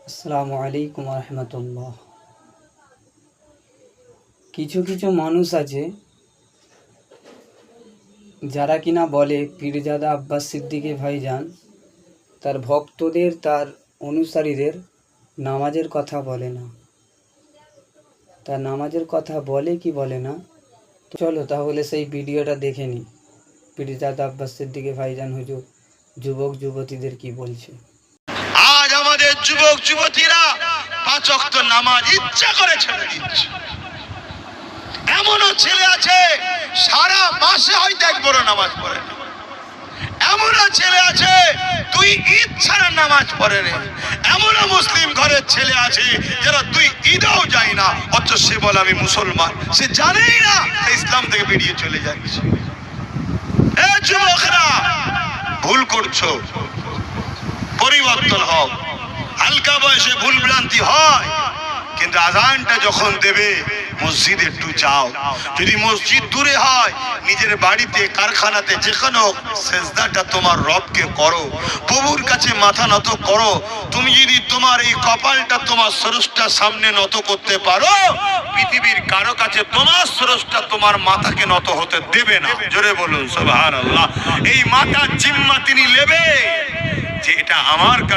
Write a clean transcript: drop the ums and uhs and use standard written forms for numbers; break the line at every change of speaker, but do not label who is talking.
আসসালামু আলাইকুম রহমতুল্লাহ। কিছু কিছু মানুষ আছে যারা কিনা বলে পীরজাদা আব্বাস সিদ্দিকী ভাইজান তার ভক্তদের, তার অনুসারীদের নামাজের কথা বলে না। তার নামাজের কথা বলে কি বলে না, তো চলো তাহলে সেই ভিডিওটা দেখে নিই। পীরজাদা আব্বাস সিদ্দিকী ভাইজান হুজুর যুবক যুবতীদের কি বলছে।
আজ আমাদের যুবক যুবতীরা 5 ওয়াক্ত নামাজ ইচ্ছা করে ছেড়ে দিচ্ছে। এমনও ছেলে আছে সারা মাসে হয়তো একবারও নামাজ পড়ে না। এমনও ছেলে আছে তুই ঈদ ছাড়া নামাজ পড়ে না। এমনও মুসলিম ঘরের ছেলে আছে যারা তুই ঈদেও যায় না, অথচ সে বলে আমি মুসলমান। সে জানেই না ইসলাম থেকে বেরিয়ে চলে যাচ্ছে। এ যুবকরা, ভুল করছো, পরিবর্তন হোক। হালকা বয়সে ভুল ভ্রান্তি হয়, কিন্তু আজানটা যখন দেবে মসজিদে একটু যাও। যদি মসজিদ দূরে হয়, নিজের বাড়িতে, কারখানাতে, যেখানে সেজদাটা তোমার রবকে করো, প্রভুর কাছে মাথা নত করো। তুমি যদি তোমার এই কপালটা তোমার স্রষ্টার সামনে নত করতে পারো, পৃথিবীর কারো কাছে তোমার স্রষ্টা তোমার মাথাকে নত হতে দেবে না। জোরে বলুন সুবহানাল্লাহ। এই মাথার জিম্মা তিনি নেবে যে এটা আমার কাছে